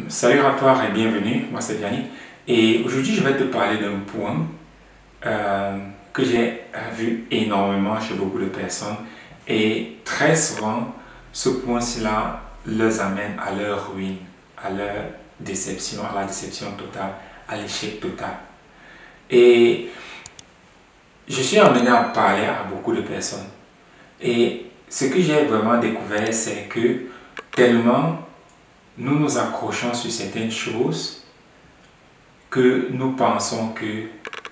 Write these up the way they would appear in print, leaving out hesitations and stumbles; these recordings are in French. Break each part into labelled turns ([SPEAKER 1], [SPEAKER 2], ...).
[SPEAKER 1] Salut à toi et bienvenue, moi c'est Yannick et aujourd'hui je vais te parler d'un point que j'ai vu énormément chez beaucoup de personnes et très souvent ce point-là les amène à leur ruine, à leur déception, à la déception totale, à l'échec total. Et je suis amené à parler à beaucoup de personnes et ce que j'ai vraiment découvert c'est que tellement nous nous accrochons sur certaines choses que nous pensons que,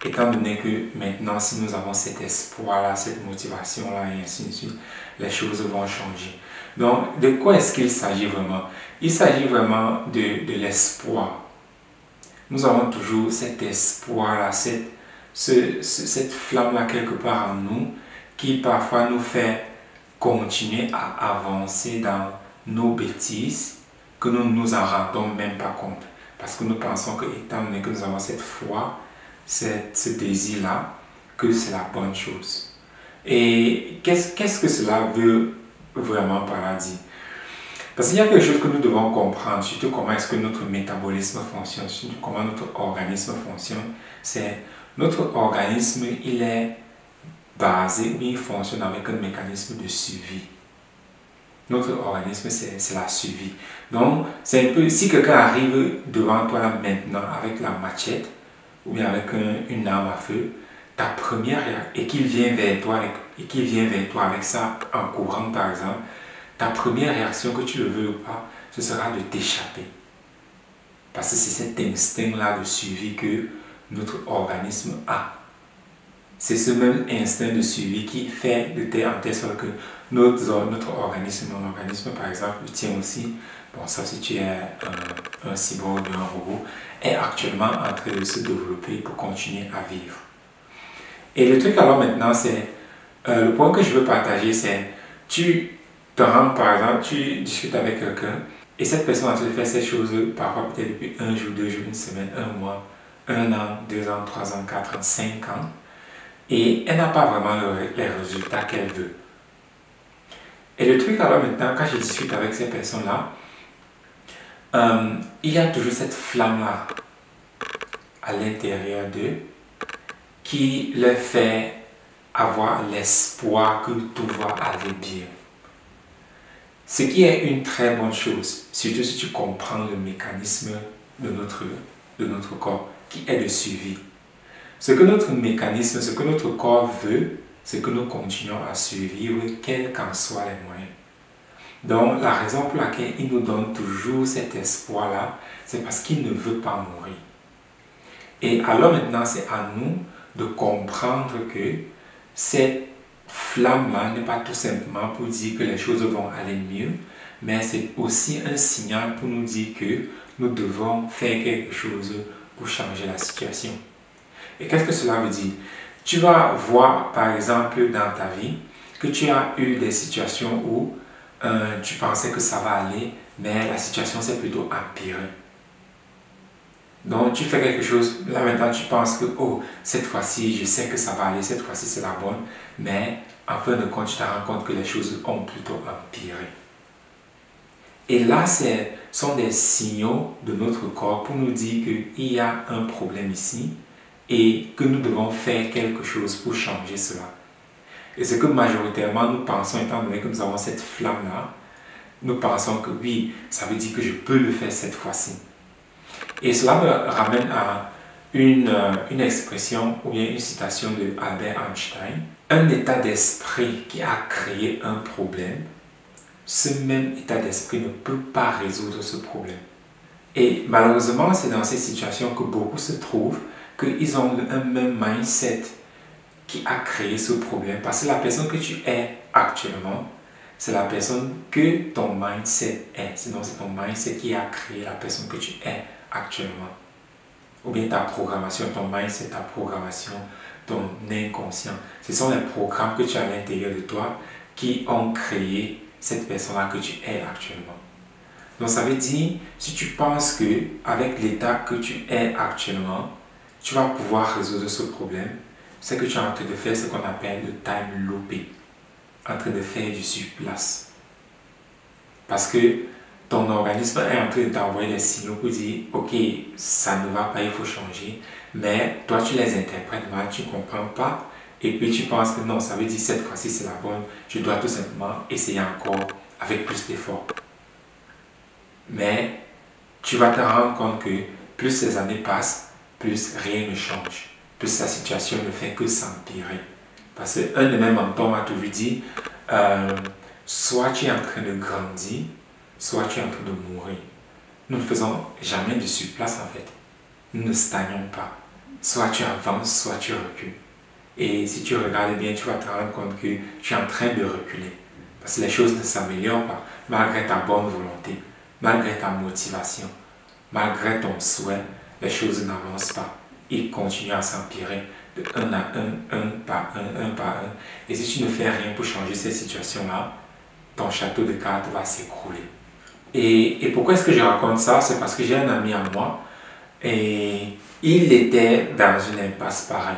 [SPEAKER 1] étant donné que maintenant, si nous avons cet espoir-là, cette motivation-là, et ainsi de suite, les choses vont changer. Donc, de quoi est-ce qu'il s'agit vraiment? Il s'agit vraiment de l'espoir. Nous avons toujours cet espoir-là, cette flamme-là quelque part en nous qui parfois nous fait continuer à avancer dans nos bêtises que nous ne nous en rendons même pas compte. Parce que nous pensons que, étant donné que nous avons cette foi, ce désir-là, que c'est la bonne chose. Et qu'est-ce que cela veut vraiment par là dire? Parce qu'il y a quelque chose que nous devons comprendre, surtout comment est-ce que notre métabolisme fonctionne, surtout comment notre organisme fonctionne. C'est notre organisme, il est basé, il fonctionne avec un mécanisme de survie. Notre organisme, c'est la survie. Donc, c'est un peu, si quelqu'un arrive devant toi là maintenant avec la machette ou bien avec une arme à feu, ta première et qu'il vient vers toi avec ça en courant par exemple, ta première réaction, que tu le veux ou pas, ce sera de t'échapper. Parce que c'est cet instinct-là de survie que notre organisme a. C'est ce même instinct de survie qui fait de telle sorte que notre organisme, mon organisme par exemple, le tien aussi, bon ça si tu es un cyborg ou un robot, est actuellement en train de se développer pour continuer à vivre. Et le truc alors maintenant c'est, le point que je veux partager c'est, tu te rends par exemple, tu discutes avec quelqu'un et cette personne a fait ces choses parfois peut-être depuis un jour, 2 jours, une semaine, un mois, 1 an, 2 ans, 3 ans, 4 ans, 5 ans. Et elle n'a pas vraiment les résultats qu'elle veut. Et le truc alors maintenant, quand je discute avec ces personnes-là, il y a toujours cette flamme-là à l'intérieur d'eux qui leur fait avoir l'espoir que tout va aller bien. Ce qui est une très bonne chose, surtout si tu comprends le mécanisme de notre corps qui est de survie. Ce que notre mécanisme, ce que notre corps veut, c'est que nous continuons à survivre, quels qu'en soient les moyens. Donc, la raison pour laquelle il nous donne toujours cet espoir-là, c'est parce qu'il ne veut pas mourir. Et alors maintenant, c'est à nous de comprendre que cette flamme-là n'est pas tout simplement pour dire que les choses vont aller mieux, mais c'est aussi un signal pour nous dire que nous devons faire quelque chose pour changer la situation. Et qu'est-ce que cela veut dire? Tu vas voir, par exemple, dans ta vie, que tu as eu des situations où tu pensais que ça va aller, mais la situation s'est plutôt empirée. Donc, tu fais quelque chose, là maintenant tu penses que, oh, cette fois-ci, je sais que ça va aller, cette fois-ci c'est la bonne, mais en fin de compte, tu te rends compte que les choses ont plutôt empiré. Et là, ce sont des signaux de notre corps pour nous dire qu'il y a un problème ici, et que nous devons faire quelque chose pour changer cela. Et ce que majoritairement nous pensons, étant donné que nous avons cette flamme-là, nous pensons que oui, ça veut dire que je peux le faire cette fois-ci. Et cela me ramène à une expression ou bien une citation de Albert Einstein. Un état d'esprit qui a créé un problème, ce même état d'esprit ne peut pas résoudre ce problème. Et malheureusement, c'est dans ces situations que beaucoup se trouvent, qu'ils ont un même mindset qui a créé ce problème. Parce que la personne que tu es actuellement, c'est la personne que ton mindset est. Sinon, c'est ton mindset qui a créé la personne que tu es actuellement. Ou bien ta programmation, ton mindset, ta programmation, ton inconscient. Ce sont les programmes que tu as à l'intérieur de toi qui ont créé cette personne-là que tu es actuellement. Donc, ça veut dire, si tu penses qu'avec l'état que tu es actuellement, tu vas pouvoir résoudre ce problème, c'est que tu es en train de faire ce qu'on appelle le time looping, en train de faire du surplace. Parce que ton organisme est en train de t'envoyer des signaux pour dire, ok, ça ne va pas, il faut changer, mais toi tu les interprètes mal, tu ne comprends pas, et puis tu penses que non, ça veut dire cette fois-ci c'est la bonne, je dois tout simplement essayer encore avec plus d'efforts. Mais tu vas te rendre compte que plus les années passent, plus rien ne change, plus la situation ne fait que s'empirer. Parce qu'un de mes mentors m'a toujours dit, soit tu es en train de grandir, soit tu es en train de mourir. Nous ne faisons jamais de surplace en fait. Nous ne stagnons pas. Soit tu avances, soit tu recules. Et si tu regardes bien, tu vas te rendre compte que tu es en train de reculer. Parce que les choses ne s'améliorent pas, malgré ta bonne volonté, malgré ta motivation, malgré ton souhait, les choses n'avancent pas. Ils continuent à s'empirer de un à un par un par un. Et si tu ne fais rien pour changer cette situation-là, ton château de cartes va s'écrouler. Et pourquoi est-ce que je raconte ça? C'est parce que j'ai un ami à moi et il était dans une impasse pareille.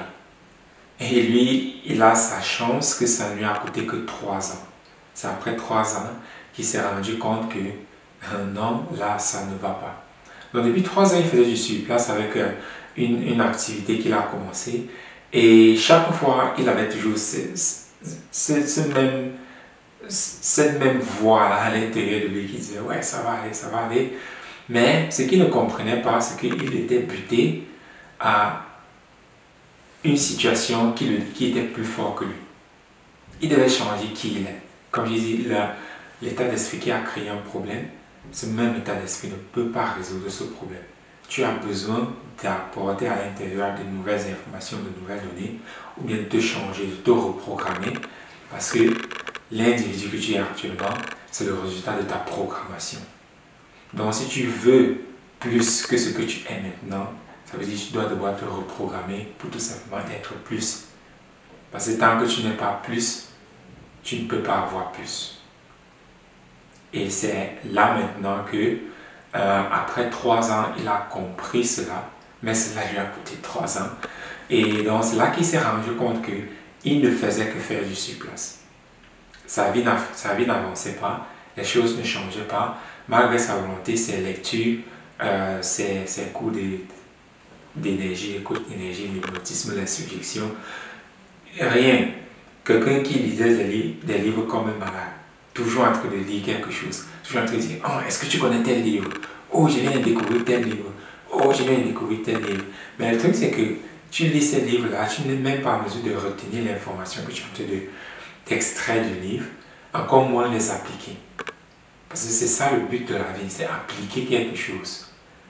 [SPEAKER 1] Et lui, il a sa chance que ça ne lui a coûté que 3 ans. C'est après 3 ans qu'il s'est rendu compte que non, là, ça ne va pas. Donc depuis 3 ans, il faisait du surplace avec une activité qu'il a commencé. Et chaque fois, il avait toujours cette même voix à l'intérieur de lui qui disait ouais, ça va aller, ça va aller. Mais ce qu'il ne comprenait pas, c'est qu'il était buté à une situation qui était plus fort que lui. Il devait changer qui il est. Comme je dis, l'état d'esprit qui a créé un problème, ce même état d'esprit ne peut pas résoudre ce problème. Tu as besoin d'apporter à l'intérieur de nouvelles informations, de nouvelles données, ou bien de te changer, de te reprogrammer, parce que l'individu que tu es actuellement, c'est le résultat de ta programmation. Donc si tu veux plus que ce que tu es maintenant, ça veut dire que tu dois devoir te reprogrammer pour tout simplement être plus. Parce que tant que tu n'es pas plus, tu ne peux pas avoir plus. Et c'est là maintenant que, après 3 ans, il a compris cela, mais cela lui a coûté 3 ans. Et donc c'est là qu'il s'est rendu compte qu'il ne faisait que faire du surplace. Sa vie n'avançait pas, les choses ne changeaient pas, malgré sa volonté, ses lectures, ses cours d'énergie, écoute d'énergie, l'hypnotisme, la suggestion, rien. Quelqu'un qui lisait des livres comme un malade, toujours en train de lire quelque chose, toujours en train de dire, oh, est-ce que tu connais tel livre? Oh, je viens de découvrir tel livre. Oh, je viens de découvrir tel livre. Mais le truc, c'est que tu lis ces livres-là, tu n'es même pas en mesure de retenir l'information que tu es en train d'extraire du livre, encore moins les appliquer. Parce que c'est ça le but de la vie, c'est appliquer quelque chose.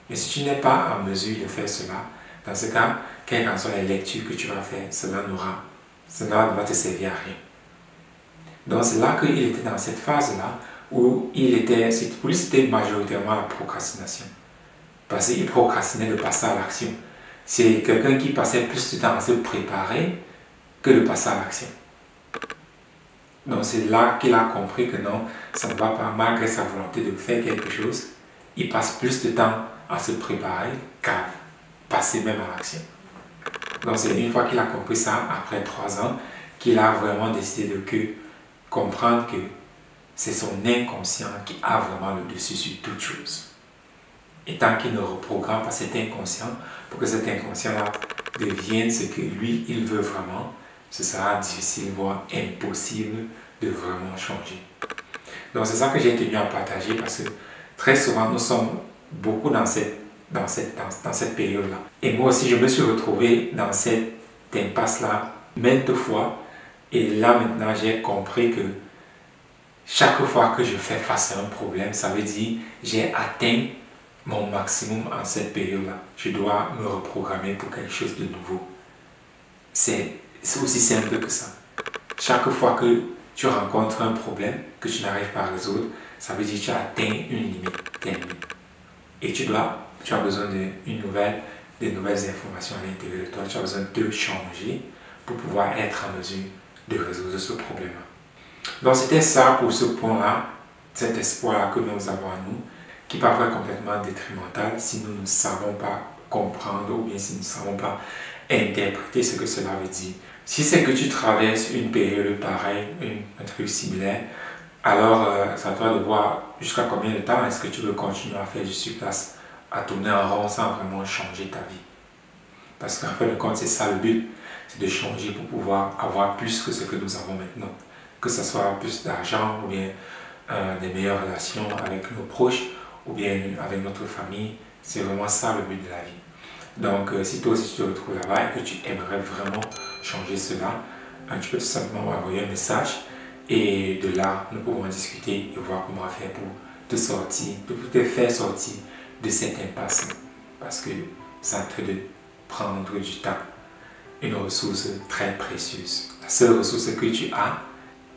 [SPEAKER 1] Mais si tu n'es pas en mesure de faire cela, dans ce cas, quelles qu'en soient les lectures que tu vas faire, cela ne va te servir à rien. Donc c'est là qu'il était dans cette phase-là où pour lui c'était majoritairement la procrastination. Parce qu'il procrastinait de passer à l'action. C'est quelqu'un qui passait plus de temps à se préparer que de passer à l'action. Donc c'est là qu'il a compris que non, ça ne va pas, malgré sa volonté de faire quelque chose, il passe plus de temps à se préparer qu'à passer même à l'action. Donc c'est une fois qu'il a compris ça, après 3 ans, qu'il a vraiment décidé de comprendre que c'est son inconscient qui a vraiment le dessus sur toute chose. Et tant qu'il ne reprogramme pas cet inconscient, pour que cet inconscient-là devienne ce que lui, il veut vraiment, ce sera difficile, voire impossible de vraiment changer. Donc c'est ça que j'ai tenu à partager parce que très souvent, nous sommes beaucoup dans cette période-là. Et moi aussi, je me suis retrouvé dans cette impasse-là maintes fois. Et là, maintenant, j'ai compris que chaque fois que je fais face à un problème, ça veut dire que j'ai atteint mon maximum en cette période-là. Je dois me reprogrammer pour quelque chose de nouveau. C'est aussi simple que ça. Chaque fois que tu rencontres un problème que tu n'arrives pas à résoudre, ça veut dire que tu as atteint une limite, tes limites. Et tu as besoin de nouvelles informations à l'intérieur de toi. Tu as besoin de te changer pour pouvoir être en mesure de résoudre ce problème-là. Donc c'était ça pour ce point-là, cet espoir que nous avons en nous, qui parfois est complètement détrimental si nous ne savons pas comprendre ou bien si nous ne savons pas interpréter ce que cela veut dire. Si c'est que tu traverses une période pareille, un truc similaire, alors c'est à toi de voir jusqu'à combien de temps est-ce que tu veux continuer à faire du surplace, à tourner en rond sans vraiment changer ta vie? Parce qu'en fin de compte, c'est ça le but, c'est de changer pour pouvoir avoir plus que ce que nous avons maintenant. Que ce soit plus d'argent, ou bien des meilleures relations avec nos proches, ou bien avec notre famille. C'est vraiment ça le but de la vie. Donc, si toi aussi tu te retrouves là-bas et que tu aimerais vraiment changer cela, tu peux tout simplement m'envoyer un message et de là, nous pouvons discuter et voir comment faire pour te sortir, pour te faire sortir de cette impasse. Parce que c'est en train de prendre du temps, une ressource très précieuse. La seule ressource que tu as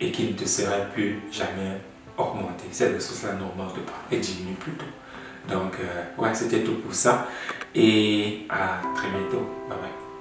[SPEAKER 1] et qui ne te serait plus jamais augmentée. Cette ressource-là n'augmente pas, elle diminue plutôt. Donc, ouais, c'était tout pour ça. Et à très bientôt. Bye bye.